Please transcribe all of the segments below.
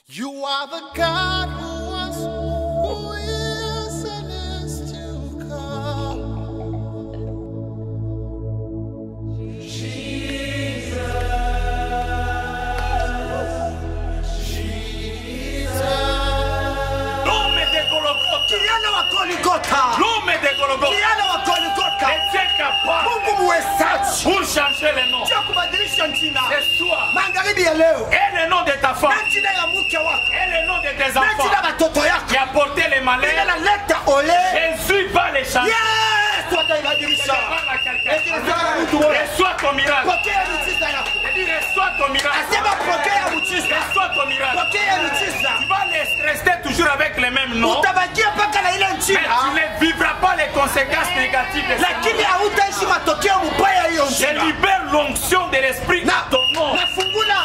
You are the God who was, who is, and is to come. Jesus, L'uomo di Golgotha. Kijana wa Golgotha. L'uomo di Golgotha. Kijana wa Golgotha. Était capable Mungu mwezaji. pour changer le nom. Cha kubadilisha jina. C'est toi. Magharibi ya leo. Et le nom de ta femme. Na jina ya mke wako. Et le nom de tes Na jina enfants. watoto yako. Qui a porté les malheurs. Inaleta ole. Jésus va les changer. Yes! Wataibadilisha. Reçois ton miracle. Pokea miujiza yako. Reçois ton miracle. Asema pokea miujiza. Reçois ton miracle. Pokea miujiza. Tu vas rester toujours avec les mêmes noms. Utabakia mpaka na ile Mais njia. tu ne vivras pas les conséquences négatives de ce Lakini nom. hautaishi matokeo mubaya hiyo Je njia. libère l'onction de l'esprit dans ton nom. Nafungula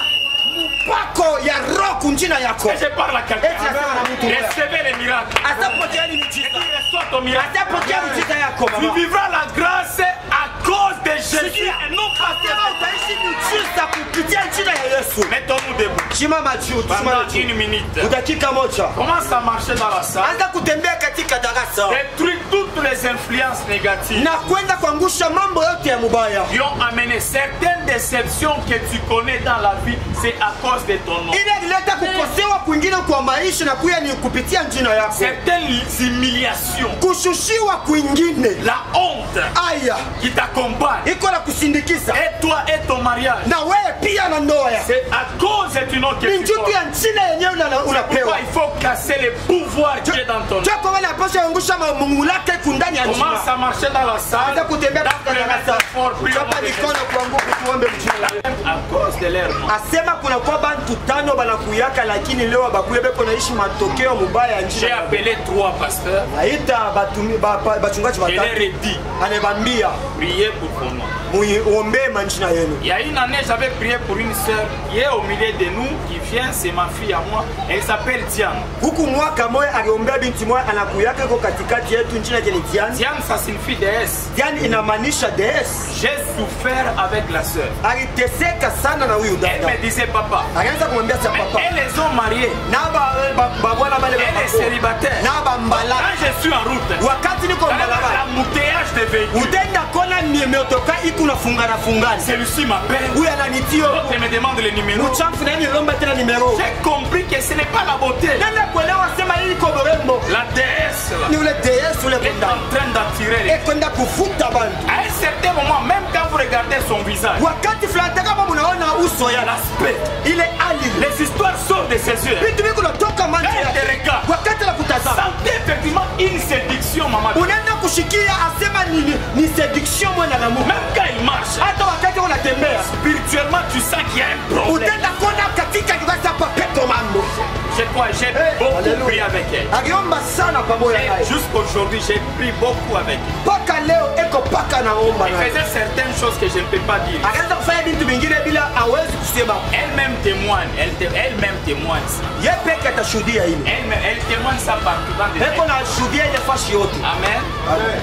mpako ya roho kunjina yako. Et je parle à quelqu'un. Eti asema na mtu mbaya. Recevez les miracles. Asapokea ni miujiza. Reçois ton miracle. Asapokea miujiza yako Tu baba. vivras la grâce à cause de Jésus et non pas de Asema utaishi miujiza kupitia jina ya Yesu. Mettons-nous debout. Simama juu, Pendant simama une juu. minute. Dakika moja. Commence à marcher dans la salle. Anza kutembea katika darasa. Détruis toutes les influences négatives Na kwenda kuangusha mambo yote ya mubaya. qui ont amené certaines déceptions que tu connais dans la vie. C'est à cause de ton nom. Ile ileta kukosewa kwingine kwa maisha na kuya ni kupitia jina yako. Certaines humiliations. Kushushiwa kwingine. La honte Aya. qui t'accompagne. Iko na kusindikiza. Et toi et ton mariage. Na wewe pia na ndoa. C'est à cause du nom que Ni tu njuti portes. ya jina yenyewe unapewa. Pourquoi il faut casser les pouvoirs qui est dans ton nom. Joko wale apasha angusha mamulaka kundani ya Commence jina. à marcher dans la salle. Anza kutembea katika darasa. Fort, prie au nom Chapa de mikono Jésus. kwa nguvu tuombe mjina. À cause de leur nom. Asema kuna kwa bantu tano banakuyaka lakini leo bakuye beko naishi matokeo mubaya ya J'ai njia. appelé 3 pasteurs. Aita bachungaji Je leur watatu. ai dit, Anebambia priez pour ton nom. muombe manjina yenu. Il y a une année, j'avais prié pour une sœur qui est au milieu de nous, qui vient, c'est ma fille à moi. Elle s'appelle Diane. Huku mwaka moja aliombea binti moja anakuyaka kwa katikati yetu njina yake ni Diane. Diane, ça signifie déesse. Diane inamaanisha déesse. J'ai souffert avec la sœur. Aliteseka sana na huyu Elle dada. me disait, papa, Akaanza kumwambia sa mais papa. elles les ont mariées. Na bwana bale Elle est célibataire. na bambala. Quand je suis en route, Wakati niko dans mbalabala. l'embouteillage de véhicules, Utenda kona nimetoka iku na fungana fungana. celui-ci m'appelle. Huyu ananitio. L'autre me demande le numéro. Mchamfu na nilomba tena nimero. J'ai compris que ce n'est pas la beauté. Nenda kuelewa sema hili kwa borembo. La déesse là, Ni ule déesse ule est kwenda. en train d'attirer les... Kwenda kufuta bantu. À un certain moment, même quand vous regardez son visage, Wakati fulani kama mnaona uso ya l'aspect, ile ali. les histoires sortent de ses yeux. Vitu viko natoka macho Elle te yake. regarde. Wakati la kutazama. Sentez effectivement une séduction, maman. Unaenda kushikia asema ni séduction mwana na Mungu. Même quand il marche, Hata wakati unatembea. spirituellement, tu sens qu'il y a un problème. Utaenda kona katika kibasa hapa peto mambo. J'ai beaucoup prié avec elle. Aliomba sana pamoja naye. Jusqu'aujourd'hui, j'ai prié beaucoup avec elle. Paka leo eko paka naomba Elle naye. faisait certaines choses que je ne peux pas dire. Akaanza kufanya vitu vingine bila hawezi kusema. Elle-même témoigne. Elle-même témoigne ça. Yeye peke atashuhudia hili. Elle témoigne ça partout dans des Eko na shuhudia ile fashi yote. Amen.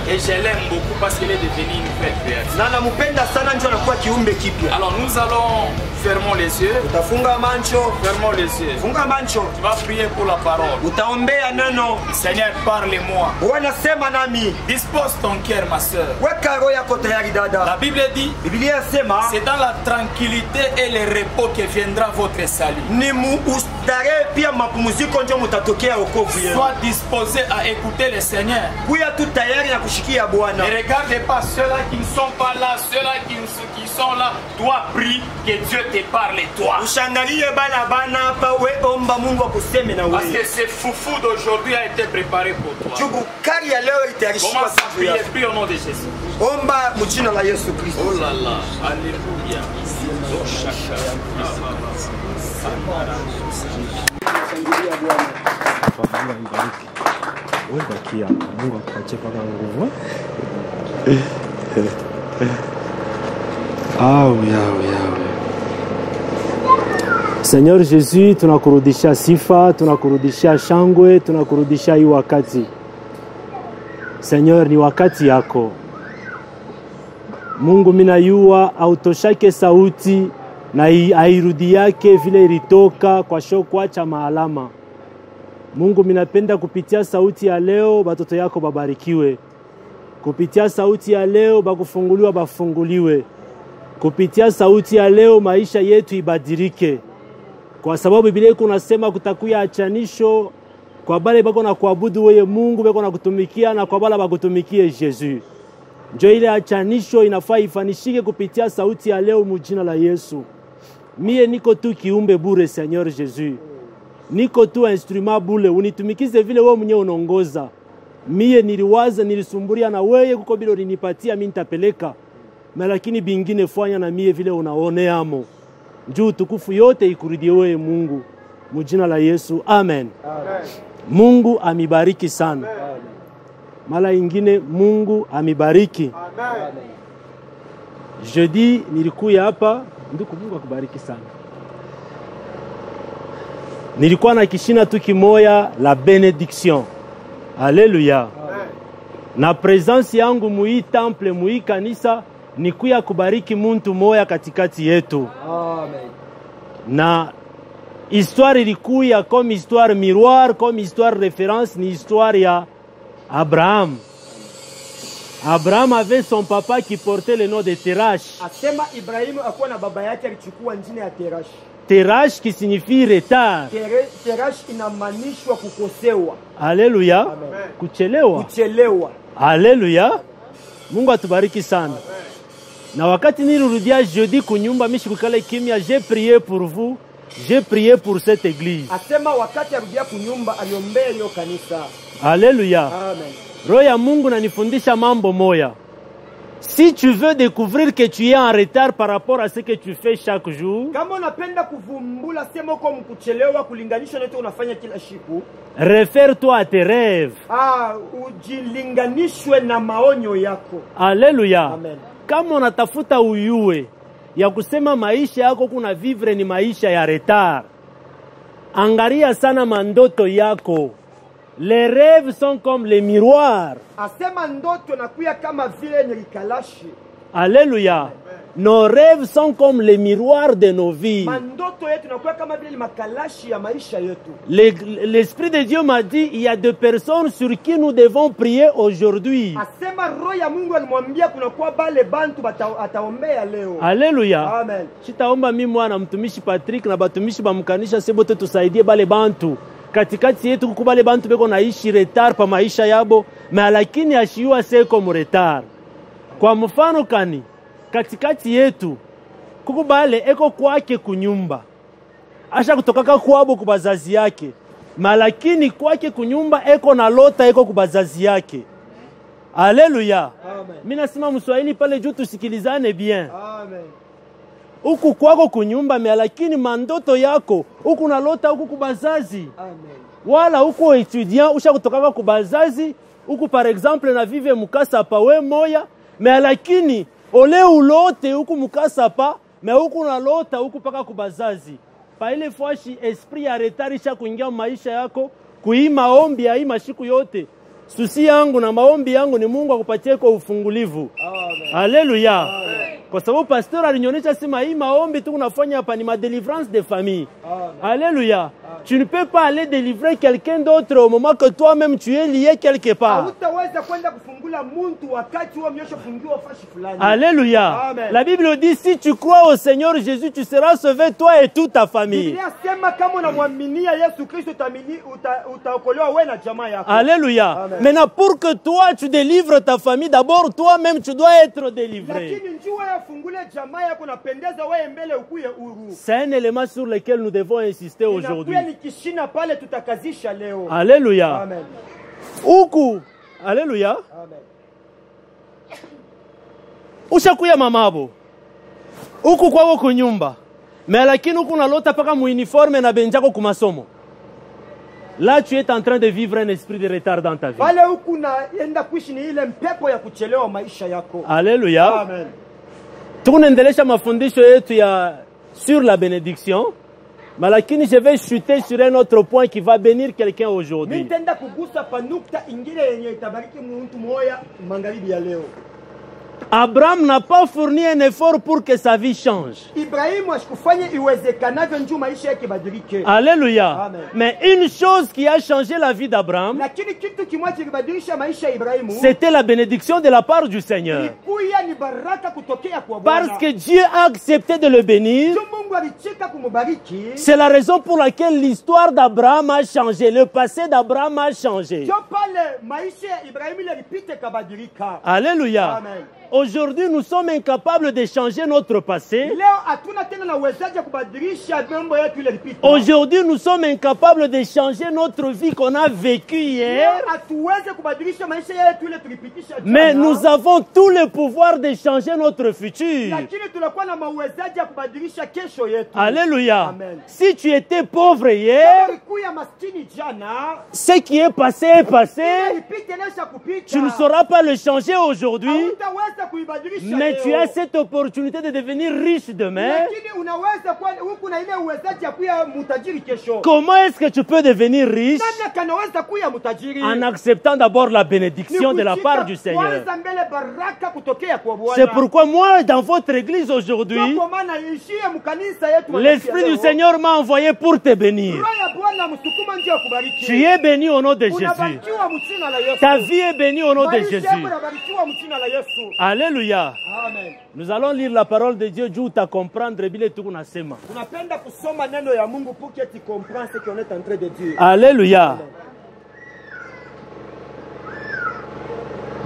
Et je l'aime beaucoup parce qu'elle est devenue une vraie créature. Na nampenda sana ndio anakuwa kiumbe kipya. Alors nous allons, fermons les yeux. Utafunga mancho. Fermons les yeux. Funga mancho. Tu vas prier pour la parole. Utaombea neno. Seigneur, parle-moi. Bwana sema nami. Dispose ton cœur, ma soeur. Weka roho yako tayari La dada. Bible dit, Biblia yasema c'est dans la tranquillité et le repos que viendra votre salut. ni ustarehe pia mapumziko ndio mtatokea wokovu yenu. Sois disposé à écouter le Seigneur. Kuya tu tayari na kushikia Bwana. Ne regarde pas ceux-là qui ne sont pas là, ceux-là qui sont là. Toi, prie que Dieu te parle, toi. Ushangalie bana bana hapa we omba Mungu akuseme na Parce wewe. que ce foufou d'aujourd'hui a été préparé pour toi. Jubu kari ya leo itayarishiwa Commence à siku prier, yako. prie au nom de Jésus. Omba mjina la Yesu Kristo. Oh là là, alléluia. Oh, chaka. Mungu akupatie paka nguvu. Seigneur Jésus, tunakurudisha sifa, tunakurudisha shangwe, tunakurudisha hii wakati. Seigneur, ni wakati yako. Mungu minayua autoshake sauti na hairudi yake vile ilitoka kwa sho kuacha maalama. Mungu, minapenda kupitia sauti ya leo batoto yako babarikiwe. Kupitia sauti ya leo bakufunguliwa bafunguliwe. Kupitia sauti ya leo maisha yetu ibadilike. Kwa sababu Biblia kunasema kutakuya achanisho kwa bale bako na kuabudu wewe Mungu, bako na kutumikia na kwa bale bakutumikie Yesu. Njo ile achanisho inafaa ifanishike kupitia sauti ya leo mujina la Yesu. Mie niko tu kiumbe bure Seigneur Jésus. Niko tu instrument bule, unitumikize vile wewe mwenyewe unaongoza. Mie niliwaza nilisumburia na wewe kuko bila ulinipatia mimi nitapeleka. Lakini bingine fanya na mie vile unaone amo. Njoo tukufu yote ikurudie wewe Mungu. Mujina la Yesu. Amen. Amen. Mungu amibariki sana. Amen. Mala ingine Mungu amibariki. Amen. Jeudi nilikuya hapa, ndugu Mungu akubariki sana. Nilikuwa na kishina tu kimoya la benediction. Alléluia. Amen. Na presence yangu mui temple mui kanisa nikuya kubariki muntu moya katikati yetu. Amen. Na histoire ilikuya comme histoire miroir, comme histoire référence, ni histoire ya Abraham. Abraham avait son papa qui portait le nom de Terash. Asema Ibrahimu akuwa na baba yake alichukua jina ya Terash. Terash qui signifie retard. Terash inamanishwa kukosewa. Alléluia. Kuchelewa. Kuchelewa. Alléluia. Mungu atubariki sana. Amen. Na wakati nilirudia jeudi kunyumba mishi kukale kimya, j'ai prié pour vous, j'ai prié pour cette église. Asema wakati arudia kunyumba aliombea hiyo kanisa. Alléluia. Amen. Roho ya Mungu nanifundisha mambo moya. Si tu veux découvrir que tu es en retard par rapport à ce que tu fais chaque jour, kama unapenda kuvumbula sema uko mkuchelewa kulinganisha na yote unafanya kila siku, réfère-toi à tes rêves. Ujilinganishwe na maonyo yako. Alléluia. Amen. Kama unatafuta uyue ya kusema maisha yako kuna vivre ni maisha ya retard, angalia sana mandoto yako. Les rêves sont comme les miroirs. Asema ndoto nakuya kama vile nilikalashi. Alléluia. Amen. Nos rêves sont comme les miroirs de nos vies. Mandoto yetu nakuya kama vile makalashi ya maisha yetu. L'Esprit de Dieu m'a dit, il y a deux personnes sur qui nous devons prier aujourd'hui. Asema roho ya Mungu alimwambia kuna kwa bale bantu ataombea leo. Alléluia. Amen. Sitaomba mimi mwana mtumishi Patrick na batumishi bamkanisha sebote tusaidie bale bantu. Katikati yetu kukubale bantu beko naishi retard pa maisha yabo, lakini ashiwa seko mu retard. Kwa mfano kani, katikati yetu kukubale eko kwake kunyumba. Asha kutokaka kwabo kubazazi yake, lakini kwake kunyumba eko na lota eko kubazazi yake. Alléluia. Amen. Mimi nasema Mswahili pale juu tusikilizane bien. Amen. Uku kwako kunyumba lakini mandoto yako uku na lota uku kubazazi. Amen. Wala uku etudiant usha kutokaka kubazazi uku par exemple na vive mukasa pa we moya lakini ole ulote uku mukasa pa uku na lota uku paka kubazazi. Pa ile fwashi esprit ya retarisha kuingia maisha yako kuima ombi ya ima shiku yote. Susi yangu na maombi yangu ni Mungu akupatie kwa ufungulivu. Amen. Alléluia. Amen. Kwa sababu pasteur alinionyesha sema hii maombi tu unafanya hapa ni ma délivrance de famille. Amen. Alléluia. Amen. Tu ne peux pas aller délivrer quelqu'un d'autre au moment que toi-même tu es lié quelque part. Hutaweza kwenda kufungula mtu wakati wewe umeshafungiwa fashi fulani. Alléluia. Amen. La Bible dit si tu crois au Seigneur Jésus tu seras sauvé toi et toute ta famille. Biblia sema kama unamwaminia Yesu Kristo utaokolewa wewe na jamaa yako. Alléluia. Amen. Maintenant pour que toi tu délivres ta famille d'abord toi-même tu dois être délivré. Lakini njoo fungule jamaa yako napendeza wewe mbele ukuye huru. C'est un élément sur lequel nous devons insister aujourd'hui. Pale tutakazisha leo. Alléluia. Amen. Uku. Alléluia. Amen. Ushakuya mamabo. Uku kwako kunyumba. Lakini uku nalota paka mu uniforme na benjako ku masomo. Là tu es en train de vivre un esprit de retard dans ta vie. Pale uku naenda kuishi ni ile mpepo ya kuchelewa maisha yako. Alléluia. Amen. Tunaendelesha mafundisho yetu ya sur la bénédiction. Lakini je vais chuter sur un autre point qui va bénir quelqu'un aujourd'hui. Nitaenda kugusa pa nukta ingine yenye itabariki mtu moya magharibi ya leo. Abraham n'a pas fourni un effort pour que sa vie change. Ibrahimu asikufanya iwezekanavyo njoo maisha yake badilike. Alléluia. Amen. Mais une chose qui a changé la vie d'Abraham, Lakini kitu kimoja kilibadilisha maisha ya Ibrahimu. c'était la bénédiction de la part du Seigneur. Ilikuwa ni baraka kutokea kwa Bwana. Parce que Dieu a accepté de le bénir. Ndio Mungu alicheka kumubariki. C'est la raison pour laquelle l'histoire d'Abraham a changé. Le passé d'Abraham a changé. Ndio pale maisha ya Ibrahimu ilipita kabadilika. Alléluia. Amen. Aujourd'hui, nous sommes incapables de changer notre passé. Leo hatuna tena na uwezaji ya kubadilisha mambo yetu ile ilipita. Aujourd'hui, nous sommes incapables de changer notre vie qu'on a vécue hier. Leo hatuwezi kubadilisha maisha yetu ile tulipitisha jana. Mais nous avons tout le pouvoir de changer notre futur. Lakini tunakuwa na uwezaji ya kubadilisha kesho yetu. Alléluia. Amen. Si tu étais pauvre Kama hier, ulikuwa maskini jana, ce qui est passé est passé. ilipita inaweza kupita. Tu ne sauras pas le changer aujourd'hui, Hautaweza kuibadilisha mais leo. tu as cette opportunité de devenir riche demain. Lakini unaweza kuwa huku na ile uwezaji ya kuwa mtajiri kesho. Comment est-ce que tu peux devenir riche? Namna kanaweza kuwa mtajiri? En acceptant d'abord la bénédiction de la part du Seigneur. Kwanza mbele baraka kutokea kwa Bwana. C'est pourquoi moi, dans votre église aujourd'hui, Kwa maana ishie mkanisa yetu. l'Esprit du Seigneur m'a envoyé pour te bénir. Roho ya Bwana msukuma njia ya kubariki. Tu es béni au nom de Jésus. Unabarikiwa mjina la Yesu. Ta vie est bénie au nom de Maisha Jésus. yako yanabarikiwa mjina la Yesu. Alléluia. Amen. Nous allons lire la parole de Dieu juu comprendre bile tuko nasema. Tunapenda kusoma neno ya Mungu pour que tu comprennes ce qu'on est en train de dire. Alléluia.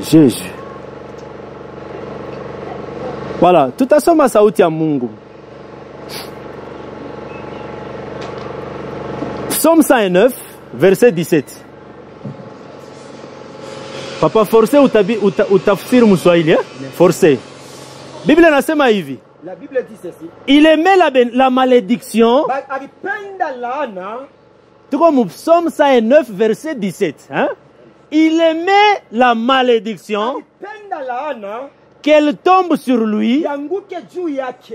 Jésus. Voilà, tutasoma sauti ya Mungu. Psaume 109, verset 17. Papa, forcé utafsiri Mswahili, eh? Forcé. Biblia nasema hivi. La Bible dit ceci. Il aimait la malédiction. Alipenda laana. Tuko mu Psaume 109, verset 17. Hein? Il aimait la malédiction, Alipenda laana qu'elle tombe sur lui. yanguke juu yake.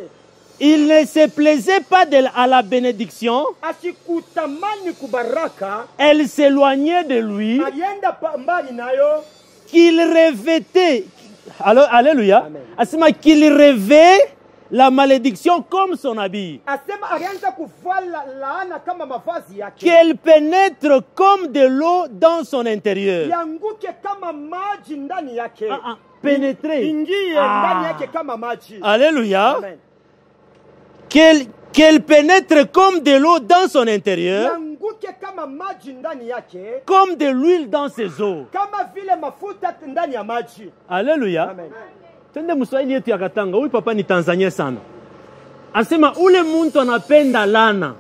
Il ne se plaisait pas à la bénédiction. Asikutamani kubaraka. Elle s'éloignait de lui. Alienda mbali nayo. Qu'il revêtait. Alors, alléluia. Amen. Asema qu'il revêt la malédiction comme son habit. Asema alianza kuvala laana kama mavazi yake. Qu'elle pénètre comme de l'eau dans son intérieur. Yanguke kama maji ndani yake. Pénétrer. Ingie ndani yake kama maji. Alléluia. Amen. Qu'elle pénètre comme de l'eau dans son intérieur, Yanguke kama maji ndani yake. comme de l'huile dans ses eaux. Kama vile mafuta ndani ya maji. Alléluia. Amen. Twende Mswahili yetu ya Katanga. Huyu papa ni Tanzania sana. Anasema ule mtu anapenda lana.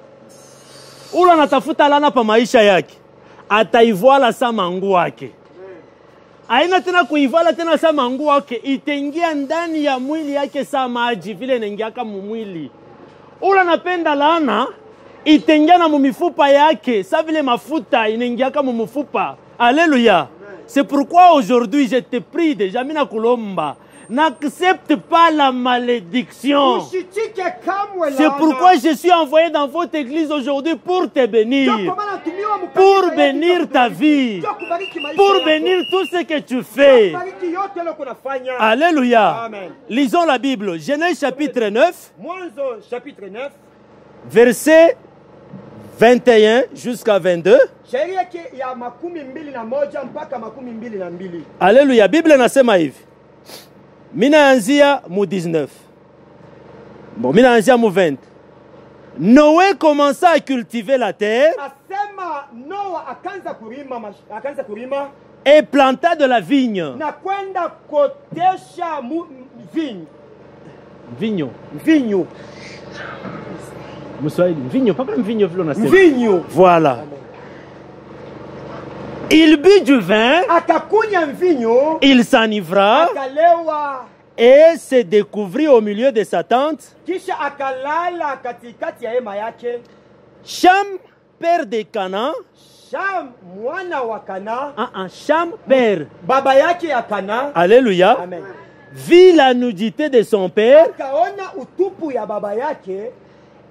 Ule anatafuta lana pa maisha yake. Ataivala sa mangu wake. Haina tena kuivala tena sa mangu wake. Itaingia ndani ya mwili yake sa maji vile inaingia kama mwili. Ule anapenda lana itaingia na mifupa yake sa vile mafuta inaingia kama mfupa. Alléluia. C'est pourquoi aujourd'hui je te prie déjà mina kulomba. N'accepte pas la malédiction. Usichike kamwe C'est laana. pourquoi je suis envoyé dans votre église aujourd'hui pour te bénir, Ndio kwa maana natumiwa mkanisa pour yetu bénir ndio ta kubariki. vie, Ndio kubariki maisha pour yako. bénir tout ce que tu fais. Kubariki yote leo kunafanya. Alléluia. Amen. Lisons la Bible. Genèse chapitre 9, Mwanzo chapitre 9. verset 21 jusqu'à 22. Shairi yake ya 21 mpaka 22. Alléluia. Bible nasema hivi. Minaanzia mu 19. Bon, minaanzia mu 20. Noé commença à cultiver la terre Asema Noa akaanza kurima et planta de la vigne. na kwenda kotesha Vinho. vinyo. Mswahili. Vinho. Papa mvinho vile unasema. Vinyo. Voilà. Il but du vin, Akakunya mvinyo, il s'enivra akalewa, et se découvrit au milieu de sa tente. kisha akalala katikati ya hema yake. Cham, père de Canaan, Sham mwana wa Kana, Cham, père, baba yake ya Kana, alléluia, amen, vit la nudité de son père akaona utupu ya baba yake,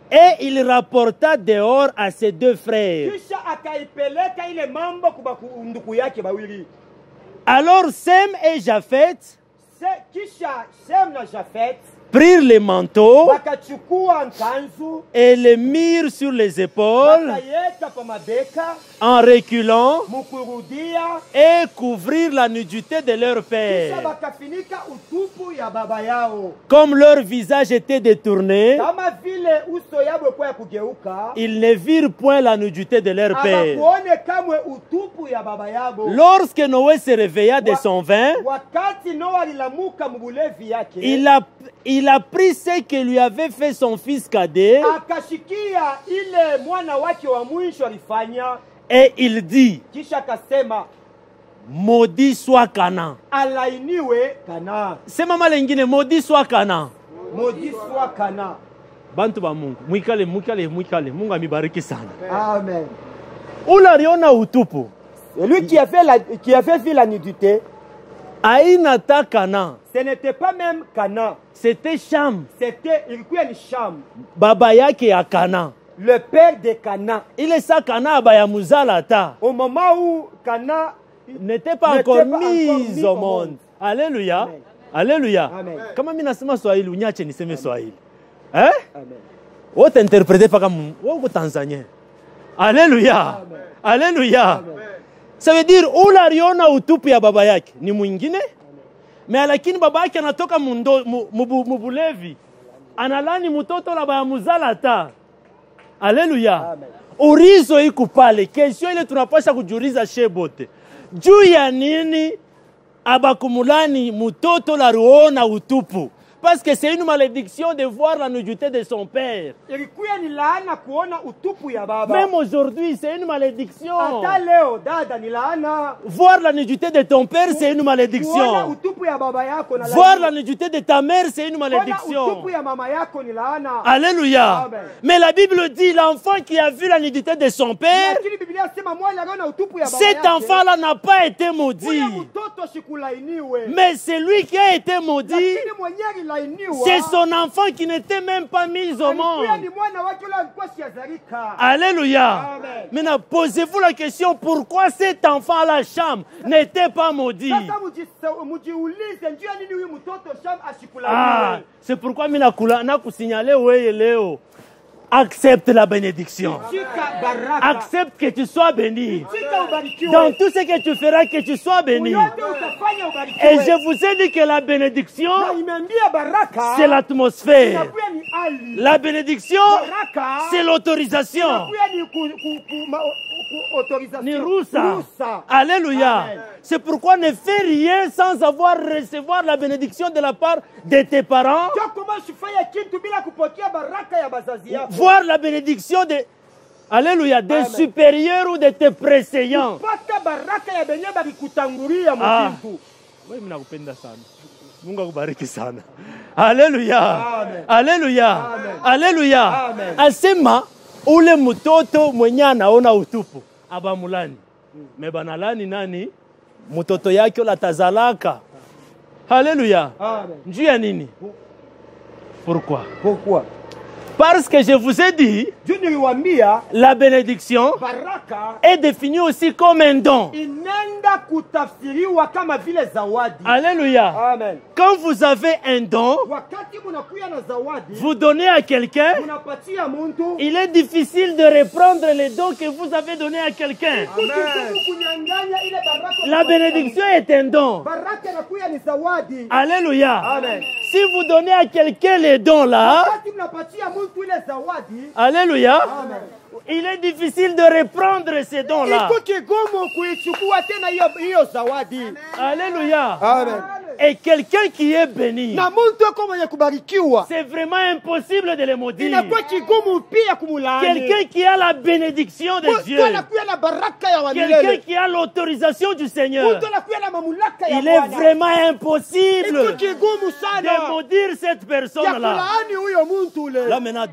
et il rapporta dehors à ses deux frères. kisha akaipeleka ile mambo kwa ndugu yake bawili. Alors Sem et Japheth Kisha Shem na Jafet prirent les manteaux wakachukua nkanzu et les mirent sur les épaules wakaiweka pa mabeka en reculant mukurudia, et couvrirent la nudité de leur kisha père. bakafinika utupu ya baba yao. Comme leur visage était détourné, Kama vile uso yabo kwa kugeuka, ils ne virent point la nudité de leur père. abakuone kamwe utupu ya baba yabo. Lorsque Noé se réveilla de son vin, Wakati Noa alilamuka mubulevi yake, il a pris ce que lui avait fait son fils cadet akashikia ile mwana wake wa mwisho alifanya, et il dit, kisha akasema maudit soit Canaan. alainiwe Kana, Sema mama lengine, maudit soit Canaan. modiswa Kana. Bantu ba Mungu, mwikale. Mungu amibariki sana. Amen. Ulaliona utupu. Et lui qui avait vu la nudité, Aina ta Canaan. ce n'était pas même Kana, C'était Cham. ilikuwa ni Sham, Baba yake ya Canaan. le père de Kana. Ile sa Canaan baya muzala ta. Au moment où Kana N'était pas N'était encore pas encore mise mis au au monde. monde. Alléluia. Amen. Alléluia. Amen. Kama mimi nasema Swahili, unyache niseme Swahili. Eh? Amen. Wote interprete paka wako Tanzania. Alléluia. Amen. Alléluia. Amen. Ça veut dire ula aliona utupu ya baba yake ni mwingine. Mais lakini baba yake anatoka mubulevi. Analani mtoto la baya muzala ta. Alléluia. Amen. Urizo iko pale. Kesho ile tunapasha kujiuliza shebote. Juu ya nini abakumulani mtoto la ruona utupu? Parce que c'est une malédiction de voir la nudité de son père. Ilikuwa ni laana kuona utupu ya baba. Même aujourd'hui, c'est une malédiction. Hata leo dada ni laana Voir la nudité de ton père, c'est une kuona malédiction. utupu ya baba yako na Voir la nudité de ta mère, c'est une kuona malédiction. utupu ya mama yako ni laana. Alléluia. Amen. Mais la Bible dit, l'enfant qui a vu la nudité de son père, Lakini Biblia inasema mwana aliona utupu ya baba cet yake. enfant-là n'a pas été maudit. Huyo mtoto shikulainiwe. Mais c'est lui qui a été maudit. Lakini mwenyewe alilainiwa. C'est son enfant qui n'était même pas mis au Alikuwa monde. ni mwana wake yule alikuwa siazalika. Alléluia. Amen. Maintenant, posez-vous la question, pourquoi cet enfant à la chambre n'était pas maudit? Sasa mujiulize njia nini huyu mtoto Sham Ah, ashikulainiwe. c'est pourquoi mimi nakusignale wewe leo. Accepte la bénédiction. Shika baraka. Accepte que tu sois béni. Shika ubarikiwe. Dans tout ce que tu feras, que tu sois béni. Yote utafanya ubarikiwe. Et je vous ai dit que la bénédiction, Na imeambia baraka. c'est l'atmosphère. Inakuwa ni hali. La bénédiction, Baraka. c'est l'autorisation. Inakuwa ni autorisation. Ni rusa. Rusa. Alléluia. Amen. C'est pourquoi ne fais rien sans avoir recevoir la bénédiction de la part de tes parents. Sio kama usifanye kitu bila kupokea baraka ya bazazi yako. Voir la bénédiction de, alléluia, des Amen. supérieurs ou de tes préséants. Pata baraka ya benye balikutangulia mkintu. Wewe mimi nakupenda sana. Mungu akubariki sana. Alléluia. Amen. Alléluia. Amen. Alléluia. Amen. Asema ule mtoto mwenye anaona utupu abamulani. Mebanalani nani? Mtoto yake la tazalaka. Alléluia. Amen. Njuu ya nini? Pourquoi? Pourquoi? Parce que je vous ai dit, Juu niliwaambia la bénédiction baraka est définie aussi comme un don. inaenda kutafsiriwa kama vile zawadi. Alléluia. Amen. Quand vous avez un don, Wakati munakuya na zawadi, vous donnez à quelqu'un, munapatia muntu, il est difficile de reprendre les dons que vous avez donnés à quelqu'un. kutukumu kunyang'anya ile baraka. La bénédiction est un don. Baraka inakuya ni zawadi. Alléluia. Amen. Si vous donnez à quelqu'un les dons là, Wakati munapatia muntu ile zawadi, alléluia, Amen. il est difficile de reprendre ces dons là. iko kigumu kuichukua tena hiyo zawadi. Alléluia. Amen. Et quelqu'un qui est béni, Na muntu yuko mwenye kubarikiwa, c'est vraiment impossible de le maudire. inakuwa kigumu pia kumulaani. Quelqu'un qui a la bénédiction de Dieu, Mtu anakuya na baraka ya quelqu'un milele. qui a l'autorisation du Seigneur, Mtu anakuya na mamlaka ya il est Bwana. vraiment Iko impossible kigumu de sana maudire cette ya personne-là. kulaani huyo muntu ule. Là maintenant,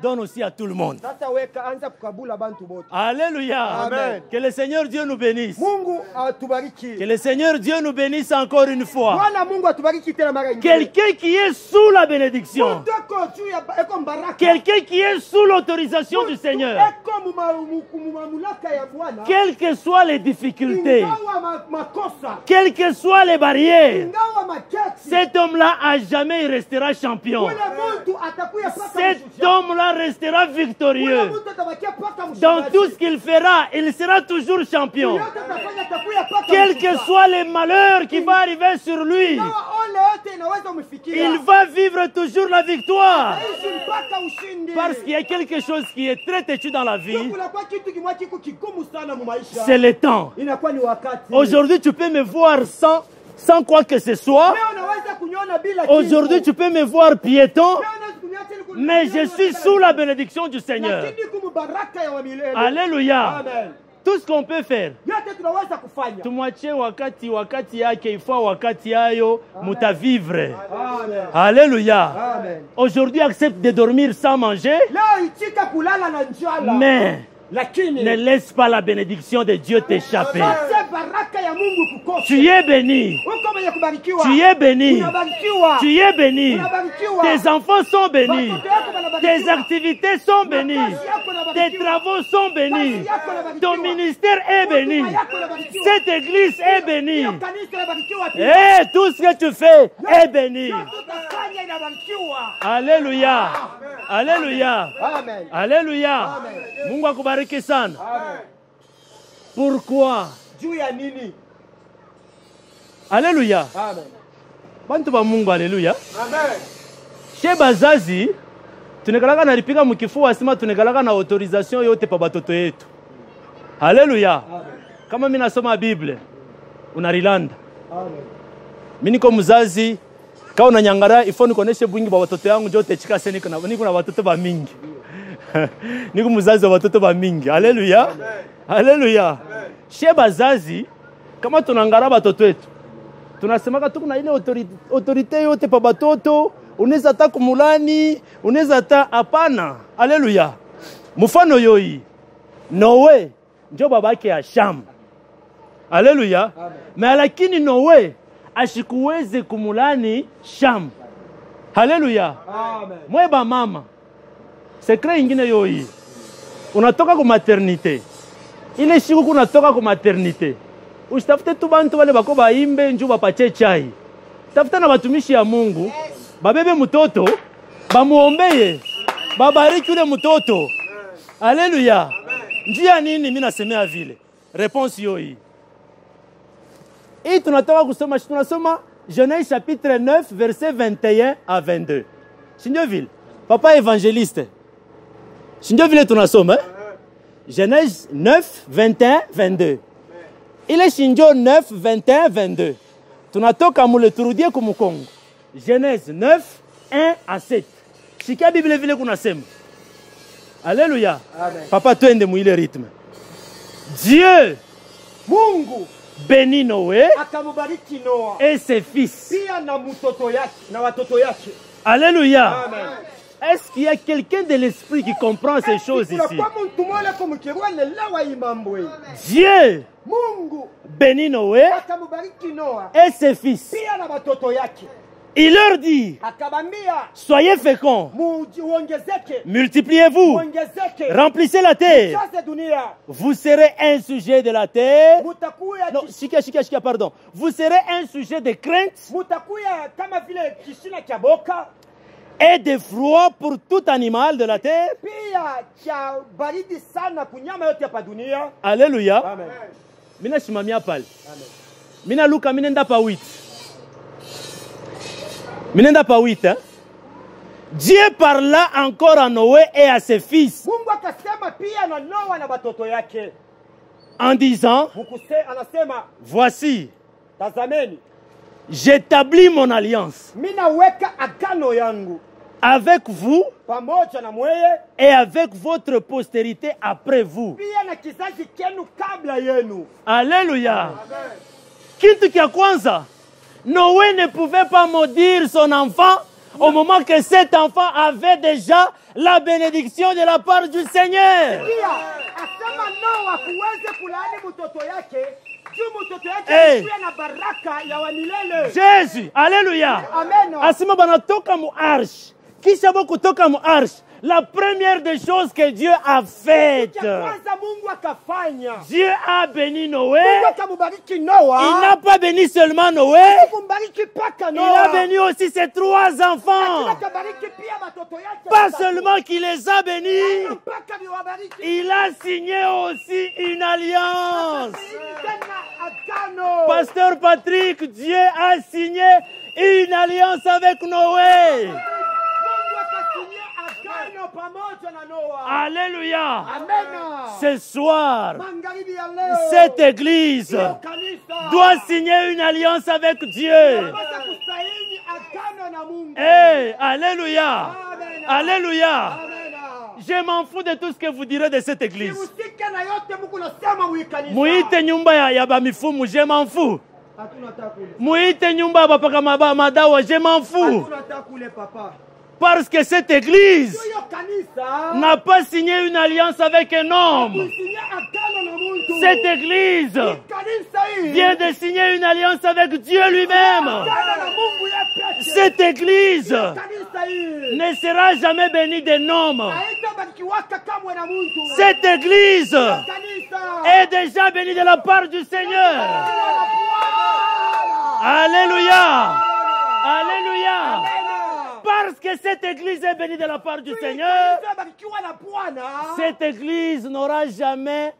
donne aussi à tout le monde. Sasa weka anza kukabula bantu bote. Alléluia. Amen. Que le Seigneur Dieu nous bénisse. Mungu atubariki. Que le Seigneur Dieu nous bénisse encore une fois. Bwana Bwana Mungu atubariki tena mara nyingine. Quelqu'un qui est sous la bénédiction. Mtu ako juu ya eko mbaraka. Quelqu'un qui est sous l'autorisation du Seigneur. Eko mamlaka ya Bwana. Quelles que soient les difficultés, Ingawa makosa. quelles que soient les barrières, Ingawa maketi. cet homme-là à jamais il restera champion. Ule mtu atakuya paka Cet mshujaa. homme-là restera Ule victorieux. mtu atabakia paka mshujaa. Dans tout ce qu'il fera, il sera toujours champion. Yote atafanya atakuya paka Quels que mshujaa. soient les malheurs qui vont arriver sur lui, Ingawa ole yote inaweza umfikia. il va vivre toujours la victoire. Aishi mpaka ushindi. Parce qu'il y a quelque chose qui est très têtu dans la vie, Kuna kwa kitu kimwa kiko kigumu sana mu maisha. c'est le temps. Inakuwa ni wakati. Aujourd'hui, tu peux me voir sans quoi que ce soit. Leo unaweza kuniona bila kitu. Aujourd'hui, tu peux me voir piéton, Leo unaweza kuniona tena kuniona mais je bila suis kitu. sous la bénédiction du Seigneur. Lakini kumbaraka ya wa milele. Alléluia. Amen. Tout ce qu'on peut faire, Yote tunaweza kufanya. tumwachie wakati yake, ifaa wakati yayo mutavivre. Amen. Alléluia. Amen. Aujourd'hui, accepte de dormir sans manger, Leo itika kulala na njala. mais Lakini ne laisse pas la bénédiction de Dieu t'échapper. Acha baraka ya Mungu kukose. Tu es béni. Uko mwenye kubarikiwa. Tu es béni. Unabarikiwa. Tu es béni. Unabarikiwa. Tes enfants sont bénis. Watoto yako wanabarikiwa. Tes activités sont bénies. Kazi yako inabarikiwa. Tes travaux sont bénis. Kazi yako inabarikiwa. Ton ministère est béni. Huduma yako inabarikiwa. Cette église est bénie. Hiyo kanisa inabarikiwa pia. Et tout ce que tu fais est béni. Yote utafanya inabarikiwa. Alléluia. Alléluia. Amen. Alléluia. Mungu akubariki sana. Amen. Pourquoi? Juu ya nini? Alléluia. Amen. Bantu ba Mungu, alléluia. Amen. Chez bazazi tunekalaka na ripika mukifua sima tunekalaka na autorisation yote pa batoto yetu. Haleluya. Kama mimi nasoma Biblia unarilanda. Amen. Mimi niko mzazi kama unanyangara ifo nikoneshe bwingi ba watoto yangu jote chika seni niko na watoto ba mingi. Niko mzazi wa watoto ba mingi. Haleluya. Haleluya. Chez bazazi kama tunangara batoto yetu tunasemaka tuko na ile autorite yote pa batoto. Unaweza hata kumulani, unaweza hata hapana. Haleluya. Mfano yoi Noe ndio babake ya Sham. Haleluya. Mais lakini Noe ashikuweze kumulani Sham. Haleluya. Amen. Mweba mama. Secret ingine yoi. Unatoka ku maternité. Ile siku kunatoka ku maternité. Usitafute tu bantu wale bako baimbe njoo bapache chai. Tafuta na watumishi ya Mungu. Babebe mtoto, bamuombeye, babariki ule mtoto. Alléluia. Njia nini mimi nasemea vile? Réponse yoi. Et tunasoma Genèse chapitre 9 verset 21 à 22. Shinjoville, papa évangéliste. Shinjoville tunasoma Genèse 9 21 22. Ile Shinjo 9 21 22. Tunatoka mule turudie kumukongo. Genèse 9, 1 à 7. Shikia Biblia vile kunasema. Alléluia. Amen. Papa twende muile rythme. Dieu Mungu bénit Noé akamubariki Noa. et ses fils. Pia na mtoto yake na watoto yake. Alléluia. Amen. Est-ce qu'il y a quelqu'un de l'esprit qui comprend ces choses Kuna ici? kwa mtu mmoja kumkirwa nelewa hii mambo hii. Dieu Mungu bénit Noé akamubariki Noa. et ses fils. Pia na watoto yake. Il leur dit, Akabambia soyez féconds, muongezeke. multipliez-vous, Muongezeke. remplissez la terre. Jaze dunia. Vous serez un sujet de la terre. Mutakuya Non, shika, pardon. Vous serez un sujet de crainte mutakuya kama vile kishina cha boka. et de froid pour tout animal de la terre. Pia cha baridi sana kunyama yote hapa dunia. Alléluia. Amen. Mina shimamia pale. Mina Luka minenda pa 8. Minenda pa 8, hein? Dieu parla encore à Noé et à ses fils Mungu akasema pia na Noa na watoto yake. en disant, Anasema voici, tazameni, j'établis mon alliance mina weka agano yangu avec vous pamoja na mweye et avec votre postérité après vous. pia na kizazi kenu kabla yenu. Alléluia. Kitu kia kwanza, Noé ne pouvait pas maudire son enfant au moment que cet enfant avait déjà la bénédiction de la part du Seigneur. Pia asema Noa kuweze kulaani mtoto yake juu mtoto yake Eh. akuwe na baraka ya wa milele. Jésus, alléluia. Amen. Asima banatoka mu arche. Kisha bo kutoka mu arche. La première des choses que Dieu a faites. Cha kwanza Mungu akafanya. Dieu a béni Noé. Mungu akambariki Noa. Il n'a pas béni seulement Noé. Kumbariki paka Il Noa. a béni aussi ses 3 enfants. Akabariki pia watoto yake. Pas watatu. seulement qu'il les a bénis, Mpaka niwabariki. il a signé aussi une alliance. Tena agano. Pasteur Patrick, Dieu a signé une alliance avec Noé. Mungu akasinye agano pamoja na Noa. Alléluia. Amen. Ce soir, Magharibi ya leo. cette église Hiyo kanisa. doit signer une alliance avec Dieu. Tunapaswa kusaini agano na Mungu. Hey, Alléluia. Amen. Alléluia. Amen. Je m'en fous de tout ce que vous direz de cette église. Usike na yote Mungu nasema muikanisa. Muite nyumba ya bamifumu, je m'en fous. Hatuna takule. Muite nyumba ya bapaka madawa, je m'en fous. Hatuna takule papa. Parce que cette église Hiyo kanisa. n'a pas signé une alliance avec un homme. Kusinya agano na Mungu. Cette église kanisa hii. vient de signer une alliance avec Dieu lui-même. Agano na Mungu yeye pekee. Cette église Kanisa hii. ne sera jamais bénie d'un homme. Haitabarikiwaka kamwe na Mungu. Cette église Kanisa. est déjà bénie de la part du Seigneur. Bwana. Alléluia. Alléluia. Amen. Parce que cette église est bénie de la part du Seigneur, Kanisa barikiwa na Bwana. cette église n'aura jamais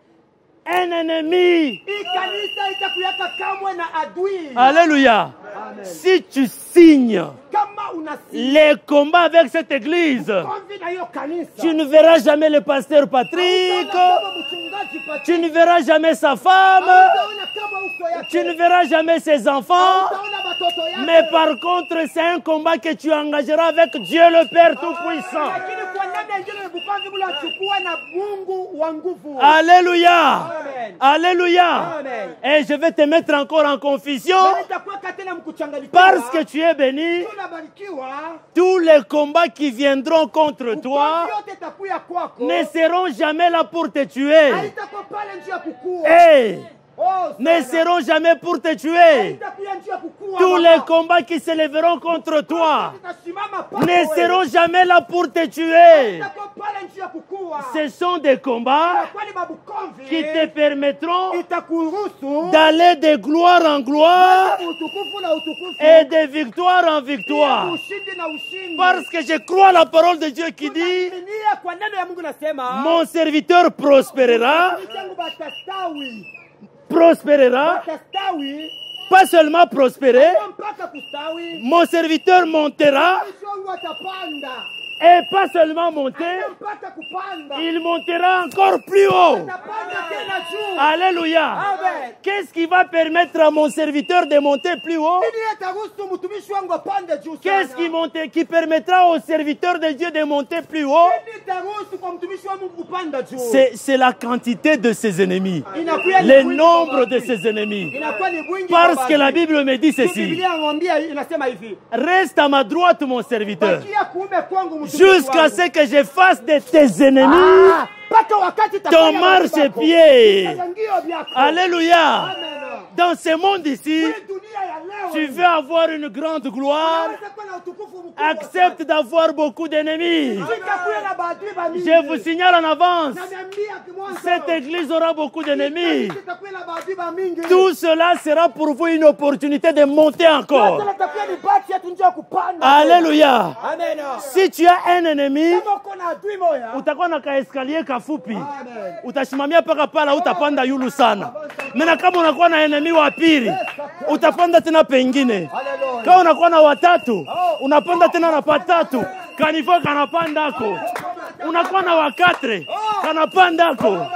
un ennemi. Hii kanisa itakuyaka kamwe na adui. Alléluia. Amen. Si tu signes Kama unasi les combats avec cette église, konvi na hiyo kanisa. tu ne verras jamais le pasteur Patrick, Utaona kama mchungaji Patrick. tu ne verras jamais sa femme, Utaona kama uso yake. tu ne verras jamais ses enfants. Utaona watoto yake. Mais par contre, c'est un combat que tu engageras avec Dieu le Père Tout-Puissant. Lakini kwa namna ingine bukavu bula chukua na Mungu wa nguvu. Alléluia. Amen. Alléluia. Amen. Et je vais te mettre encore en confusion Na nitakuweka tena mkuchanganyika. parce que tu es béni. tunabarikiwa. Tous les combats qui viendront contre toi Ukomvi yote itakuya kwako. ne seront jamais là pour te tuer. Haitakuwa pale njia ya kukua. Hey, Oh, ne sana. seront jamais pour te tuer. Haitakuya njia ya kukua. Tous baba. les combats qui s'élèveront contre toi Zitasimama pako ne wewe. seront jamais là pour te tuer. Haitakuwa pale njia ya kukua. Ce sont des combats Itakuwa ni mabukomvi. qui te permettront itakuruhusu d'aller de gloire en gloire utukufu na utukufu. et de victoire en victoire. Ushindi na ushindi. Parce que je crois la parole de Dieu qui dit, Tunaaminia kwa neno ya Mungu nasema mon serviteur prospérera, watumishi wangu batastawi. prospérera, Batastawi. pas seulement prospérer, Sio mpaka kustawi. mon serviteur montera, Watumishi wangu watapanda. et pas seulement monter, Sio mpaka kupanda. il montera encore plus haut. Watapanda tena juu. Alléluia. Amen. Qu'est-ce qui va permettre à mon serviteur de monter plus haut? Nini itaruhusu mtumishi wangu apande juu sana? Qu'est-ce qui permettra au serviteur de Dieu de monter plus haut? Nini itaruhusu kwa mtumishi wa Mungu kupanda juu? C'est la quantité de ses ennemis, Inakuwa ni le wingi nombre wa de maadui. ses ennemis. Inakuwa ni wingi Parce wa que la maadui. Bible me dit Tu ceci. Biblia inamwambia inasema hivi. Reste à ma droite, mon serviteur, Bakia kuume kwangu mtumishi jusqu'à wangu. ce que je fasse de tes ennemis Ah, mpaka wakati ton itafanya marchepied. vitangio vyako. Alléluia. Amen. Dans ce monde ici, Hii dunia ya leo tu veux avoir une grande gloire, unaweza kuwa na utukufu mkubwa accepte d'avoir beaucoup d'ennemis. sana. Sitakuwa na maadui mingi. Je vous signale en avance, Naniambia kimwanzo. cette église aura beaucoup d'ennemis. Sitakuwa na maadui mingi. Tout cela sera pour vous une opportunité de monter encore. Sasa itakuwa ni bahati yetu njia ya kupanda. Alléluia. Amen. Si tu as un ennemi, Kama uko na adui moya. utakuwa na kaeskalier kafupi, Amen. utasimamia paka pala, utapanda yulu sana. Mena kama unakuwa na enemi wa pili, utapanda tena pengine. Hallelujah. Kama unakuwa na watatu, unapanda tena na patatu, kanifo kanapandako. Unakuwa na wakatre, kanapandako.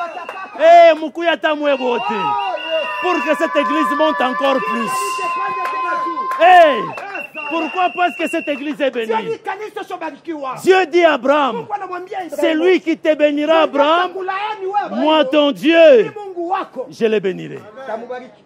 Eh, mukuya tamwe bote. Oh, yes. Pour que cette église monte encore plus. Sipande tena juu. Eh, pourquoi? Parce que cette église est Sio bénie. ni kanisa shobarikiwa. Dieu dit à Abraham, Mungu anamwambia Ibrahimu. c'est lui qui te bénira, Abraham. Atakulaani wewe. Moi, ton Ni Dieu, Mungu wako. je le bénirai. Tamubariki.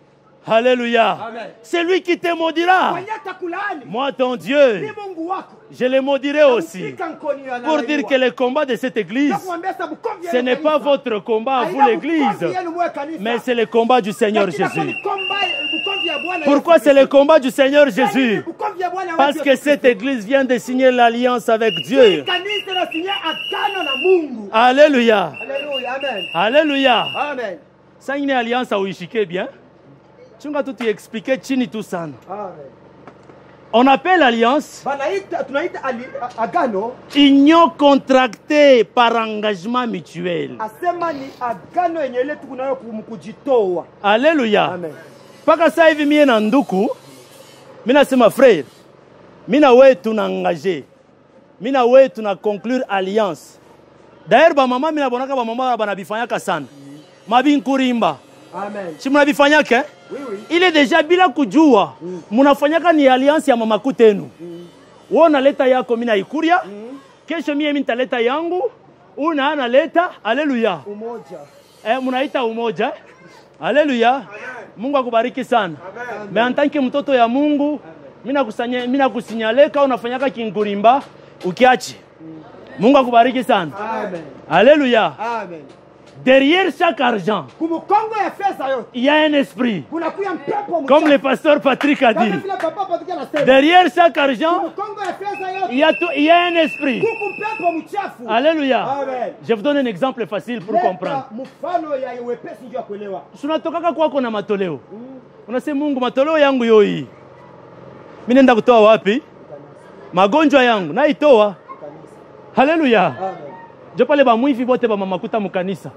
Alléluia. Amen. C'est lui qui te maudira. Mwenye atakulaani Moi, ton Dieu, ni Mungu wako. je le maudirai aussi. Mfika nkoni ya Pour dire que le combat de cette église, Nakuambia sababu kombi ce yenu n'est pas kanisa. votre combat à vous Haina l'église, bukombi yenu mwe kanisa. mais c'est le combat du Seigneur Lakini Jésus. bukombi ya Bwana Pourquoi Yesu c'est le Kristo. combat du Seigneur Jésus? Bukombi ya Bwana Parce wetu que Yesu cette Kristo. église vient de signer l'alliance avec Dieu. Kanisa linasinye agano na Mungu. Alléluia. Haleluya. Amen. Alléluia. Amen. Ça une alliance hauishike bien. Chunga tu expliquer chini tu sana. Amen. On appelle alliance Tunaita agano, union contractée par engagement mutuel. asema ni agano yenye ile tuko nayo kujitoa. Alléluia. Amen. Paka sasa hivi mie na nduku, mimi nasema frère, mimi na wewe tuna engagé. Mimi na wewe tuna conclure alliance. D'ailleurs ba mama mimi nabonaka ba mama banabifanyaka sana. Mabinkurimba. Amen. Si mnabifanyaka eh? Oui, oui. Ile deja bila kujua mnafanyaka ni alliance ya mama kutenu. Wewe unaleta yako mimi naikuria. Kesho mimi nitaleta yangu. Una analeta. Haleluya. Umoja. Mnaita umoja. Eh? Haleluya. Mungu akubariki sana. Me en tant que mtoto ya Mungu, mimi nakusinyaleka unafanyaka kingurimba ukiachi. Mungu akubariki sana. Amen. Alléluia. Amen. Derrière chaque argent, Kumukongo ya fedha yote il y a un esprit. kunakuya mpepo mchafu. Comme le pasteur Patrick a Kama dit. vile papa Patrick anasema. Derrière chaque argent, Kumukongo ya fedha yote il y a un esprit. kuku mpepo mchafu. Alléluia. Amen. Je vous donne un exemple facile pour comprendre. Mfano ya wepesi ndio kuelewa. Tunatokaka kwako na matoleo. Unasema Mungu, matoleo yangu yoi. Mimi nenda kutoa wapi? Magonjwa yangu naitoa. Haleluya. Amen. Je pale ba mwivi bote ba mamakuta mukanisa.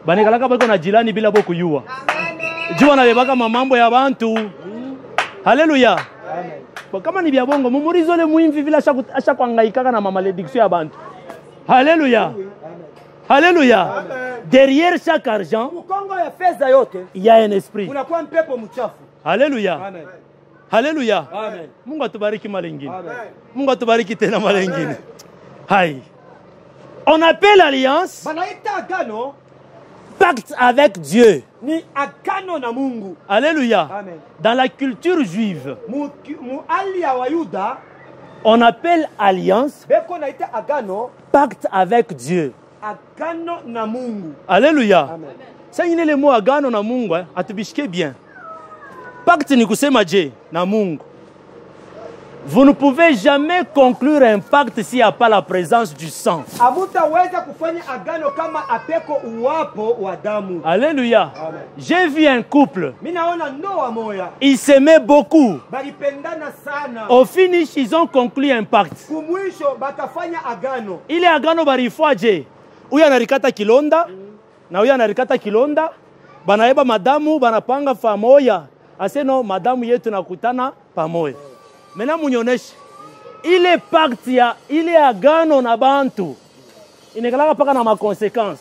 Banekalaka bako na jilani bila boku yua. Jua na bebaka mamambo ya bantu. Haleluya. Amen. Kama ni bya bongo mumurizo le mwimvi vile asha kuhangaikaka na malédiction ya bantu. Haleluya. Alléluia. Derrière chaque argent, Kumukongo ya fedha yote il y a un esprit. kunakuwa mpepo mchafu. Alléluia. Amen. Alléluia. Amen. Mungu atubariki mara nyingine. Amen. Mungu atubariki tena mara nyingine. Hai. On appelle alliance Banaita agano pacte avec Dieu. ni agano na Mungu. Alléluia. Amen. Dans la culture juive, Mu hali ya Wayuda on appelle alliance beko naita agano pacte avec Dieu. agano na Mungu. Alléluia. Amen. Ça yine le mot agano na Mungu, atubishike bien. Pacte ni kusema je na Mungu. Vous ne pouvez jamais conclure un pacte s'il n'y a pas la présence du sang. Hamutaweza kufanya agano kama apeko uwapo wa damu. Alléluia. Amen. J'ai vu un couple, Mimi naona ndoa moya ils s'aimaient beaucoup. balipendana sana. Au finish, ils ont conclu un pacte. Kumwisho bakafanya agano. Ile agano barifwaje. Huyu anarikata kilonda na huyu anarikata kilonda. Banaeba madamu, banapanga pamoja. Aseno madamu yetu nakutana pamoja. Maintenant munyoneshe. Ile pacte ya ile agano na bantu. Inekalaka paka na ma conséquences.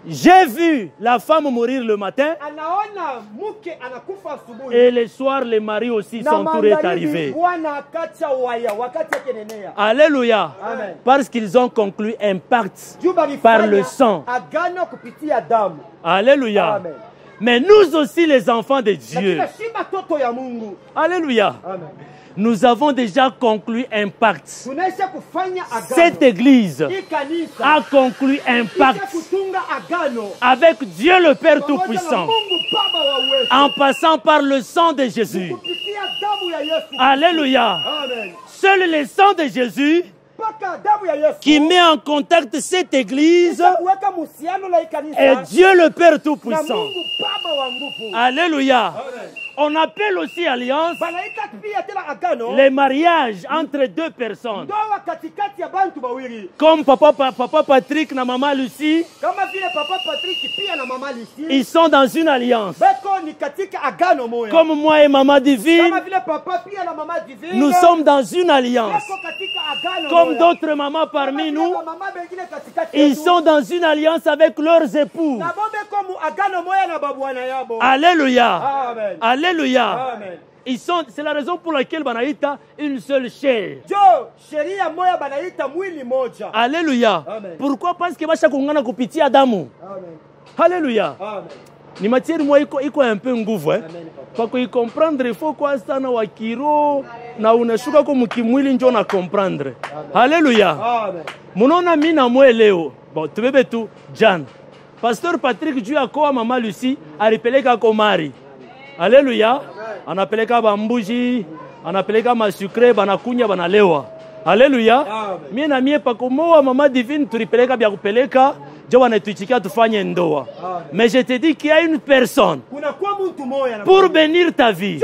J'ai vu la femme mourir le matin Anaona mke anakufa asubuhi. et le soir le mari aussi son tour est arrivé. Bwana akacha waya wakati yake nenea. Alléluia. Amen. Parce qu'ils ont conclu un pacte Juu balifanya par le sang. agano kupitia damu. Alléluia. Amen. Mais nous aussi les enfants de Dieu. Lakini shima toto ya Mungu. Alléluia. Amen. Nous avons déjà conclu un pacte. Tunaisha kufanya agano. Cette église Hii kanisa a conclu un isha pacte kutunga agano avec Dieu le Père pamoja na Tout-Puissant Mungu Baba wa uwezo. en passant par le sang de Jésus. Kupitia damu ya Yesu. Alléluia. Amen. Seul le sang de Jésus Mpaka damu ya Yesu. qui met en contact cette église Isha kuweka muhusiano la hii kanisa est Dieu le Père na Tout-Puissant. Mungu Baba wa nguvu. Alléluia. Amen. On appelle aussi alliance Banaita pia tena agano les mariages entre deux personnes. ndoa katikati ya bantu bawili. Comme papa Patrick na maman Lucie, Kama vile papa Patrick pia na mama Lucie. ils sont dans une alliance. Beko ni katika agano moya. Comme moi et maman Divine, Kama vile papa pia na mama Divine. nous sommes dans une alliance. Beko katika agano Comme moya. d'autres mamans parmi Kama vile nous, mama bengine katikati ils yetu. sont dans une alliance avec leurs époux. Na bo beko mu agano moya na babwana yabo. Alléluia. Amen. Alléluia. Amen. C'est la raison pour laquelle Banaïta une seule chair. Jo, sheria moya banaita mwili moja. Alléluia. Amen. Pourquoi? Parce que basha kungana kupitia damu. Amen. Alléluia. Amen. Ni matière moi iko un peu nguvu Kwa kuicomprendre il faut kwa sana wa kiro na unashuka kwa mkimwili njo na comprendre. Haleluya. Amen. Munaona mimi na mwe leo. Bon, tubebe tu Jan. Pasteur Patrick juu akoa mama Lucie alipeleka komari. Haleluya. Anapeleka bambuji, anapeleka masucre, banakunya banalewa. Haleluya. Mimi na mie pakomoa mama divine tulipeleka bya kupeleka jo wanatuichikia tufanye ndoa. Mais je te dis qu'il y a une personne pour bénir ta vie,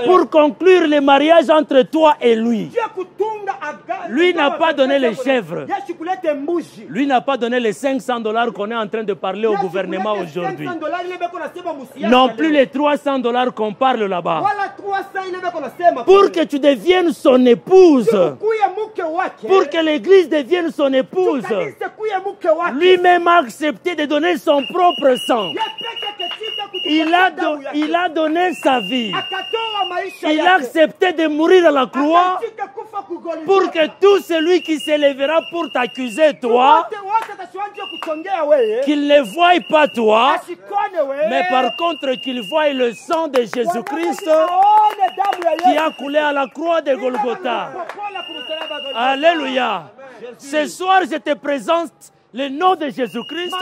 pour conclure le mariage entre toi et lui. Lui n'a pas donné les chèvres. Lui n'a pas donné les $500 qu'on est en train de parler au gouvernement aujourd'hui. Non plus les $300 qu'on parle là-bas. Pour que tu deviennes son épouse. Pour que l'église devienne son épouse. Lui-même a accepté de donner son propre sang. Il a donné sa vie. Il a accepté de mourir à la croix pour que tout celui qui s'élèvera pour t'accuser, toi, qu'il ne voie pas toi, mais par contre qu'il voie le sang de Jésus-Christ qui a coulé à la croix de Golgotha. Alléluia. Ce soir, je te présente le nom de Jésus-Christ.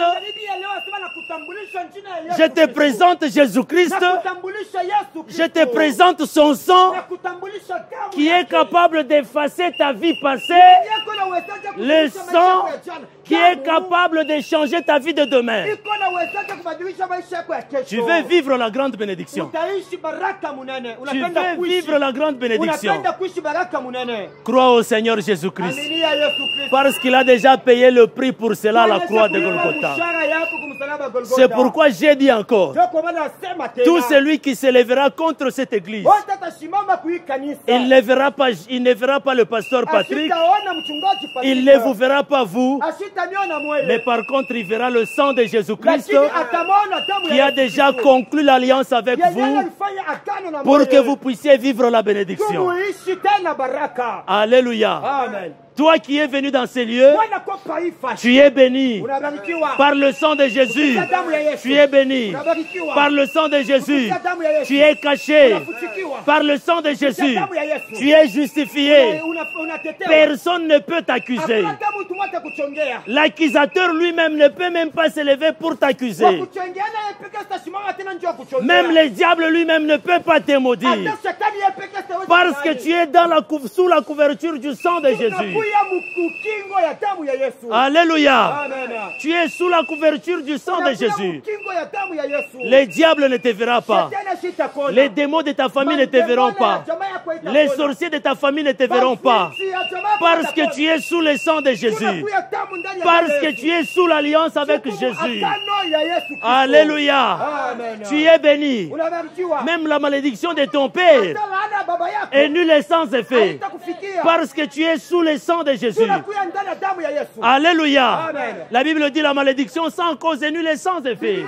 Je te présente Jésus-Christ. Je te présente son sang qui est capable d'effacer ta vie passée. Le sang qui est capable de changer ta vie de demain. Tu veux vivre la grande bénédiction. Tu veux vivre la grande bénédiction. Crois au Seigneur Jésus-Christ. Parce qu'il a déjà payé le prix pour cela à la croix de Golgotha. C'est pourquoi j'ai dit encore, tout celui qui s'élèvera contre cette église, il ne verra pas le pasteur Patrick, il ne vous verra pas vous, mais par contre il verra le sang de Jésus-Christ qui a déjà conclu l'alliance avec vous pour que vous puissiez vivre la bénédiction. Alléluia. Amen. Toi qui es venu dans ces lieux, tu es béni par le sang de Jésus. Tu es béni par le sang de Jésus. Tu es caché par le sang de Jésus. Tu es justifié. Personne ne peut t'accuser. L'accusateur lui-même ne peut même pas s'élever pour t'accuser. Même le diable lui-même ne peut pas te maudire. Parce que tu es sous la couverture du sang de Jésus. Alléluia. Tu es sous la couverture du sang de Jésus. Les diables ne te verront pas. Les démons de ta famille ne te verront pas. Les sorciers de ta famille ne te verront pas. Parce que tu es sous le sang de Jésus. Parce que tu es sous l'alliance avec Jésus. Alléluia. Tu es béni. Même la malédiction de ton père est nulle et sans effet. Parce que tu es sous le sang de Jésus. Alléluia. Amen. La Bible dit la malédiction sans cause est nulle et sans effet.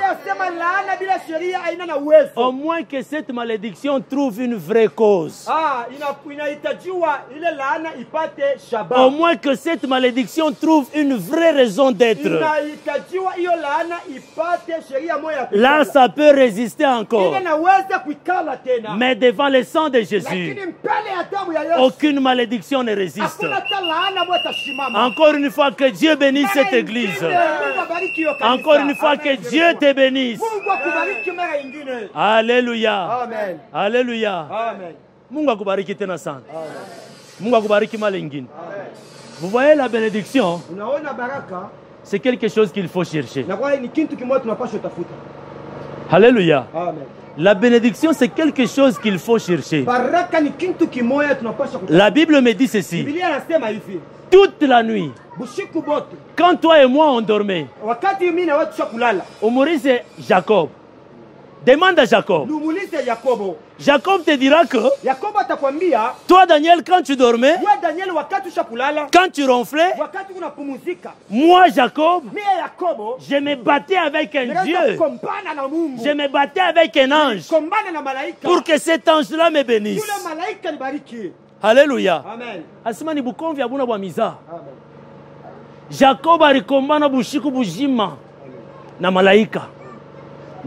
Au moins que cette malédiction trouve une vraie cause. Au moins que cette malédiction trouve une vraie raison d'être. Là, ça peut résister encore. Mais devant le sang de Jésus, aucune malédiction ne résiste. Encore une fois, que Dieu bénisse cette église. Encore une fois, que Dieu te bénisse. Alléluia. Amen. Alléluia. Amen. Mungu akubariki tena sana. Mungu akubariki mara ingine. Vous voyez la bénédiction? C'est quelque chose qu'il faut chercher. Alléluia. Amen. La bénédiction, c'est quelque chose qu'il faut chercher. La Bible me dit ceci. Toute la nuit, quand toi et moi on dormait, on mourit, c'est Jacob. Demande à Jacob. Jacob te dira que toi, Daniel, quand tu dormais, quand tu ronflais, moi, Jacob, je me battais avec un Dieu. Je me battais avec un ange pour que cet ange-là me bénisse. Alléluia. Asimani bukonvi abuna bwa miza. Jacob alikombana bushiku bujima na malaika.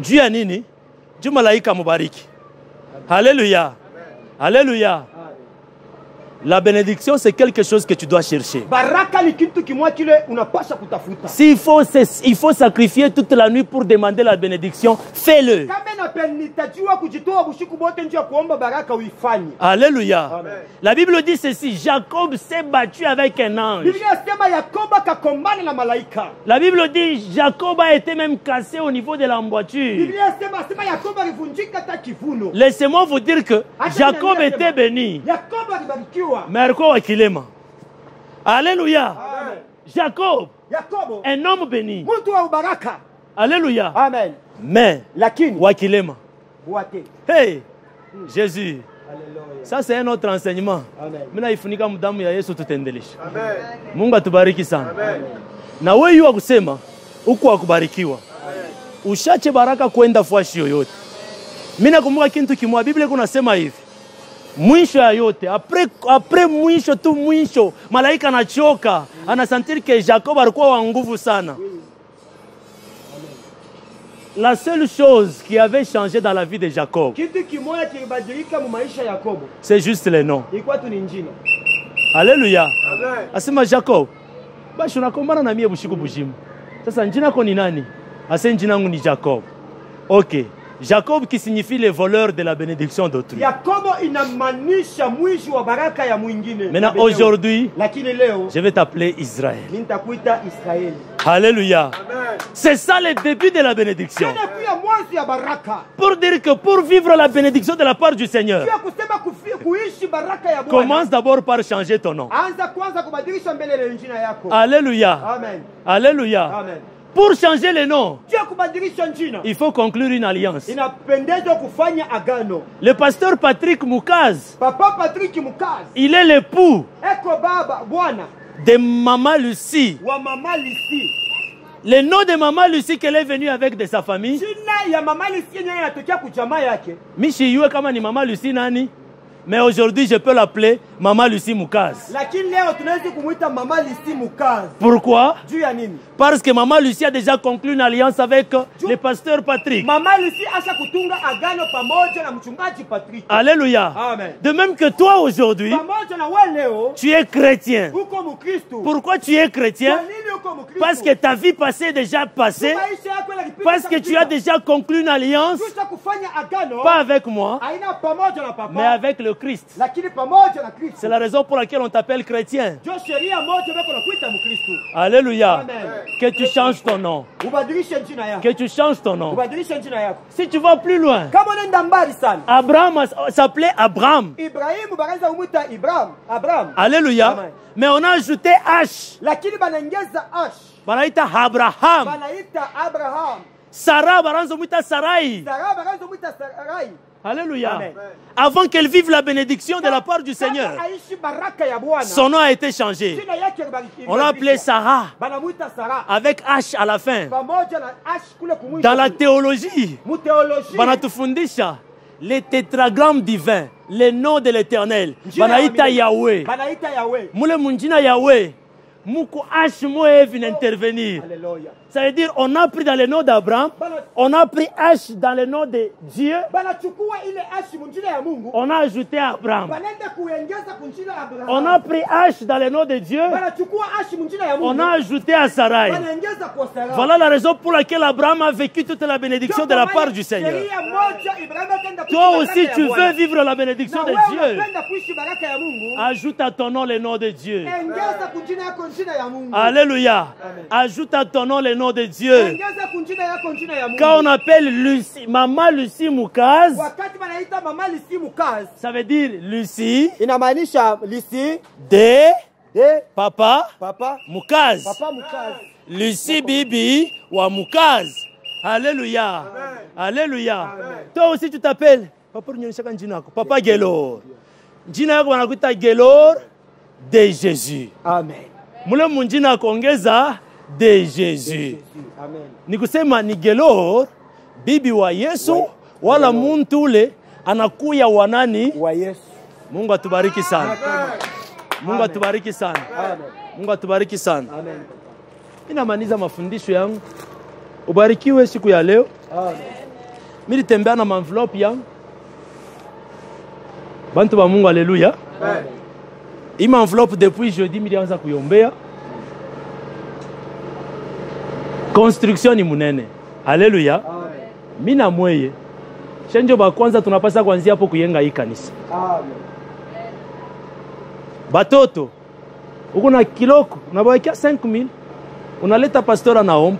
Juu ya nini? Juu malaika mubariki. Alléluia. Alléluia. La bénédiction, c'est quelque chose que tu dois chercher. Baraka ni kitu kimwa kile unapasha kutafuta. S'il faut, il faut sacrifier toute la nuit pour demander la bénédiction, fais-le. Kama nitajiwa kujitoa bushiku bote nje kuomba baraka uifanye. Alléluia. Amen. La Bible dit ceci, Jacob s'est battu avec un ange. Biblia sema Yakobo kakombana na malaika. La Bible dit Jacob a été même cassé au niveau de l'emboîture. Biblia sema Yakobo alivunjika hata kivuno. Laissez-moi vous dire que Jacob était béni. Yakobo alibarikiwa. Mais alikuwa wakilema. Alléluia. Amen. Jacob, Yakobo, un homme béni. mtu wa baraka. Alléluia. Amen. Mais Lakini wakilema. boate. Hey, Jésus. Hallelujah. Ça c'est un autre enseignement. Amen. Mina ifunika mdamu ya Yesu tutendelisha. Amen. Mungu atubariki sana. Amen. Na wewe yu kusema huku akubarikiwa. Ushache baraka kwenda fuashi yoyote. Mimi nakumbuka kitu kimwa Biblia kunasema hivi. Mwisho ya yote, après mwisho tu mwisho, malaika anachoka, anasentir que Jacob alikuwa wa nguvu sana. La seule chose qui avait changé dans la vie de Jacob, Kitu kimoja kilibadilika mu maisha ya Yakobo. c'est juste le nom. Ilikuwa tu ni jina. Alléluia. Amen. Asema Jacob, basi unakombana na mie bushiku bushimu. Sasa njina yako ni nani? Ase njina yangu ni Jacob. OK. Jacob qui signifie le voleur de la bénédiction d'autrui. Yakobo inamaanisha mwishi wa baraka ya mwingine. Maintenant aujourd'hui, Lakini leo je vais t'appeler Israël. mimi nitakuita Israeli. Alléluia. Amen. C'est ça le début de la bénédiction. Tena pia mwanzo ya baraka. Pour dire que pour vivre la bénédiction de la part du Seigneur, Pia kusema kuishi baraka ya Bwana. commence d'abord par changer ton nom. Anza kwanza kubadilisha mbele ya jina yako. Alléluia. Amen. Alléluia. Amen. Pour changer le nom, Pia kubadilisha jina. il faut conclure une alliance. Inapendeza kufanya agano. Le pasteur Patrick Moukaz, Papa Patrick Mukazi. il est l'époux Eko baba Bwana de Maman Lucie. wa mama Lisi. Le nom de Maman Lucie qu'elle est venue avec de sa famille, Jina ya mama Lisi yenyewe inatokea kujamaa yake. Michi yue kama ni Maman Lucie nani? Mais aujourd'hui, je peux l'appeler Maman Lucie Moukaz. Lakini leo tunaweza kumuita mama Lisi Mukazi. Pourquoi? Juu ya nini? Parce que Maman Lucie a déjà conclu une alliance avec le pasteur Patrick. Mama Lisi asha kutunga agano pamoja na mchungaji Patrick. Alléluia. Amen. De même que toi aujourd'hui, Pamoja na wewe leo tu es chrétien. uko Mkristo. Pourquoi tu es chrétien? Kwa nini uko Mkristo? Parce que ta vie passée est déjà passée. Maisha yako yalipita Parce que tu as déjà conclu une alliance, Tusha kufanya agano. pas avec moi, Aina pamoja na papa. mais avec le Christ. Lakini pamoja na Kristo. C'est la raison pour laquelle on t'appelle chrétien. Jo sheria moja beko na kuita Mkristo. Alléluia. Amen. Que tu changes ton nom. Ubadilishe jina yako. Que tu changes ton nom. Ubadilishe jina yako. Si tu vas plus loin, Kama unaenda mbali sana. Abraham s'appelait Abraham. Ibrahimu bakaanza kumuita Abraham. Alléluia. Amen. Mais on a ajouté H. Lakini banaongeza Ash. Banaita Abraham. Banaita Abraham. Sarah, baranzo muita Sarai. Sarah bakaanza kumuita Sarai. Alléluia. Amen. Avant qu'elle vive la bénédiction de la part du Seigneur, Kama aishi baraka ya Bwana. son nom a été changé. Jina yake libarikiwa. On l'a appelé Sarah, Banamuita Sarah. avec H à la fin. Pamoja na Ash kule kumwisho. Dans la théologie, mu théologie. banatufundisha les tétragrammes divins, les noms de l'Éternel. Njina ya Banaita milele. Yahweh. Banaita Yahweh. Mule munjina Yahweh. Muko H moe vient intervenir. Alléluia. Ça veut dire on a pris dans le nom d'Abraham, on a pris H dans le nom de Dieu, Banachukua ile Ash munjina ya Mungu. on a ajouté Abraham. Banaenda kuongeza kunjina ya Abraham. On a pris H dans le nom de Dieu, Banachukua Ash munjina ya Mungu. on a ajouté à Sarai. Banaongeza kwa Sarah. Voilà la raison pour laquelle Abraham a vécu toute la bénédiction de la part du Seigneur. Sheria moja, Ibrahimu akaenda kuishi Toi baraka aussi, ya tu Bwana. veux vivre la bénédiction Na de wewe Dieu. unapenda kuishi baraka ya Mungu. Ajoute à ton nom le nom de Dieu. Ongeza kunjina yako njina ya Mungu. Alléluia. Ajoute à ton nom le nom de Dieu. Ongeza kunjina yako njina ya Mungu. Quand on appelle Lucie, Maman Lucie Moukaz, Wakati banaita mama Lisi Mukazi. ça veut dire Lucie Inamaanisha Lisi de de Papa papa Moukaz. Mukazi. Lucie Bibi wa Moukaz. Alléluia. Alléluia. Toi aussi tu t'appelles Papa Nyonishaka njina yako. Papa Gelor. Njina yako wanakuita Gelor de Jésus. Amen. Mule munjina kuongeza de Jésus. Amen. Ni kusema ni Gelor bibi wa Yesu wala muntu ule anakuya wanani. Wa Yesu. Mungu atubariki sana. Mungu atubariki sana. Amen. Mungu atubariki sana. Amen. Inamaliza mafundisho yangu. Ubarikiwe siku ya leo. Amen. Mimi nitembea na envelope yangu. Bantu ba Mungu, haleluya. Amen. Hii envelope depuis jeudi nilianza kuiombea. Construction ni munene. Haleluya. Amen. Mimi na mweye. Shenjo ba kwanza tunapasa kuanzia hapo kuyenga hii kanisa. Amen. Batoto. Uko na kiloko, unabakia 5000. Unaleta pastora na omba.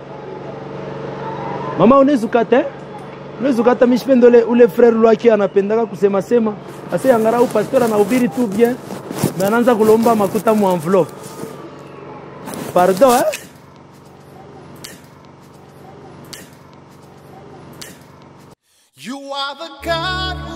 Mama unezukata? Unezukata mishpendole ule frère lwake anapendaka kusema sema. Ase angarau pastora na ubiri tu bien. Mais anaanza kulomba makuta mu enveloppe. Pardon, hein? You are the God